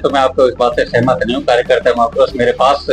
तो मैं आपको इस बात से सहमत नहीं हूँ। कार्यकर्ता महापुरुष मेरे पास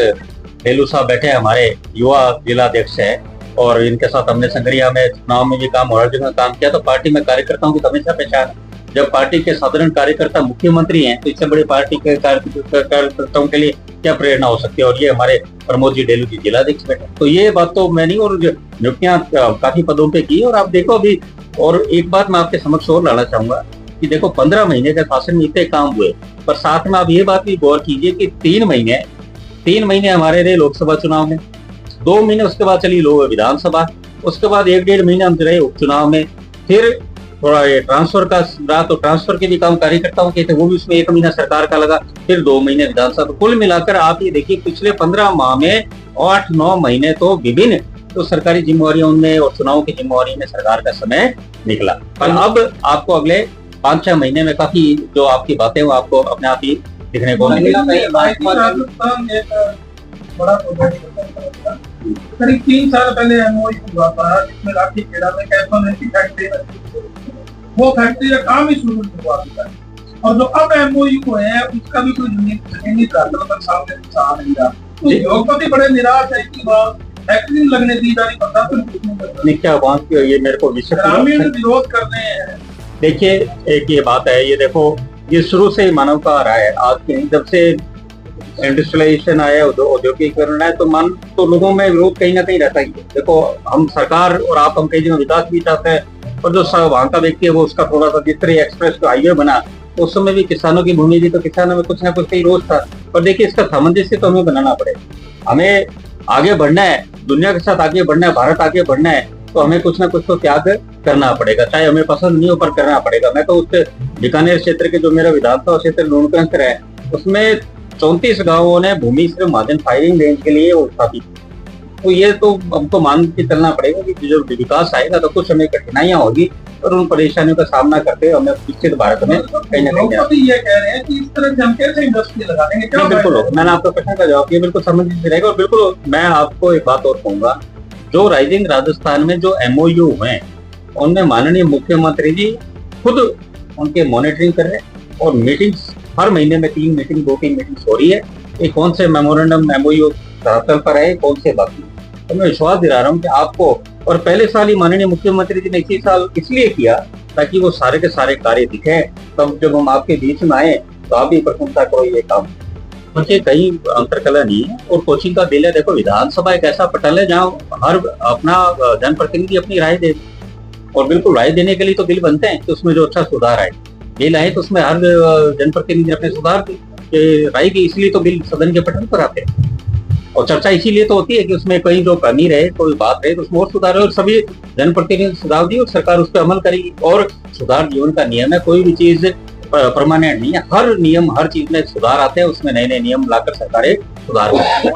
हेलू साहब बैठे हैं, हमारे युवा जिलाध्यक्ष है, और इनके साथ हमने संगरिया में चुनाव में भी काम और हर जगह काम किया। तो पार्टी में कार्यकर्ताओं की तो हमेशा पहचान है। जब पार्टी के साधारण कार्यकर्ता मुख्यमंत्री हैं तो इससे बड़ी पार्टी के कार्यकर्ताओं के लिए क्या प्रेरणा हो सकती है। और ये हमारे प्रमोद जी डेलू जी जिलाध्यक्ष बैठे, तो ये बात तो मैं नहीं, और नियुक्तियां काफी पदों पे की। और आप देखो अभी, और एक बात मैं आपके समक्ष और लाना चाहूंगा कि देखो 15 महीने के शासन में इतने काम हुए, पर साथ में आप ये बात भी गौर कीजिए कि 3 महीने हमारे रहे लोकसभा चुनाव में, 2 महीने उसके बाद चली लोग विधानसभा, उसके बाद 1-1.5 महीने हम रहे उपचुनाव में, फिर थोड़ा ये ट्रांसफर का रहा तो ट्रांसफर के भी काम कार्यकर्ताओं के थे, वो भी उसमें 1 महीना सरकार का लगा, फिर 2 महीने विधानसभा। तो कुल मिलाकर आप ये देखिए पिछले 15 माह में 8-9 महीने तो विभिन्न तो सरकारी जिम्मेवारियों में और चुनाव की जिम्मेवारी में सरकार का समय निकला। पर अब आपको अगले 5-6 महीने में काफी जो आपकी बातें वो आपको अपने आप ही दिखने को करीब 3 साल पहले एमओयू हुआ था जिसमें राखी खेड़ा में कैथोन की फैक्ट्री वो फैक्ट्री का काम ही शुरू हुआ था। और जो अब एमओयू है उसका भी कोई नहीं सामने आ नहीं रहा। तो उद्योगपति बड़े निराश है कि फैक्ट्री लगने दी जा रही, पता तो क्या बात की ये मेरे को ग्रामीण विरोध कर रहे हैं। देखिए एक ये बात है, ये देखो ये शुरू से मानव का आ रहा है। आज के जब से इंडस्ट्रियलाइजेशन आया, औद्योगिकरण है, तो लोगों में विरोध कहीं ना कहीं रहता ही है। देखो हम सरकार और आप हम कई जगह विकास भी चाहते हैं, और जो वहां का व्यक्ति है वो उसका थोड़ा सा, जिस तरह एक्सप्रेस का हाईवे बना तो उस समय भी किसानों की भूमि थी, तो किसानों में कुछ ना कुछ कई रोज था। पर देखिए इसका सामंजस्य तो हमें बनाना पड़ेगा। हमें आगे बढ़ना है, दुनिया के साथ आगे बढ़ना है, भारत आगे बढ़ना है, तो हमें कुछ ना कुछ तो त्याग करना पड़ेगा, चाहे हमें पसंद नहीं हो पर करना पड़ेगा। मैं तो उस बीकानेर क्षेत्र के जो मेरा विधानसभा क्षेत्र लोणकंत्र है उसमें 34 गांवों ने भूमि सिर्फ महाजन फायरिंग रेंज के लिए वो स्थापित। तो ये तो हमको मान के चलना पड़ेगा कि जो विकास आएगा तो कुछ हमें कठिनाइयां होगी, और उन परेशानियों का सामना करते हुए हमें विकसित भारत में कहीं ना कहीं ये कह रहे हैं कि इस तरह से हम कैसे इंडस्ट्री लगा देंगे। क्या बिल्कुल, मैंने आपका प्रश्न का जवाब दिया, बिल्कुल समझ रहेगा। और बिल्कुल मैं आपको एक बात और कहूंगा, जो राइजिंग राजस्थान में जो एमओयू हुए उनमें माननीय मुख्यमंत्री जी खुद उनके मॉनिटरिंग कर रहे हैं, और मीटिंग्स हर महीने में 2-3 मीटिंग्स हो रही है। ये कौन से मेमोरेंडम एमओयू धरातल पर है, कौन से बाकी, तो मैं विश्वास दिला रहा हूँ कि आपको। और पहले साल ही माननीय मुख्यमंत्री जी ने इसी साल इसलिए किया ताकि वो सारे के सारे कार्य दिखे। तब जब हम आपके बीच में आए तो आप भी प्रशंसा करो ये काम, क्योंकि कहीं अंतरकला नहीं है। और कोचिंग का दिल है, देखो विधानसभा एक ऐसा पटल है जहाँ हर अपना जनप्रतिनिधि अपनी राय दे, और बिल्कुल राय देने के लिए तो बिल बनते हैं कि उसमें जो अच्छा सुधार आए, बिल आए तो उसमें हर जनप्रतिनिधि अपने सुधार राय की, इसलिए तो बिल सदन के पटल पर आते हैं। और चर्चा इसीलिए तो होती है कि उसमें कहीं जो कमी रहे, कोई बात रहे तो उसमें और सुधार है, और सभी जनप्रतिनिधि सुधार दिए और सरकार उस पर अमल करेगी। और सुधार जीवन का नियम है, कोई भी चीज परमानेंट नहीं है, हर नियम हर चीज में सुधार आते हैं, उसमें नए नए नियम लाकर सरकारें सुधार करती है।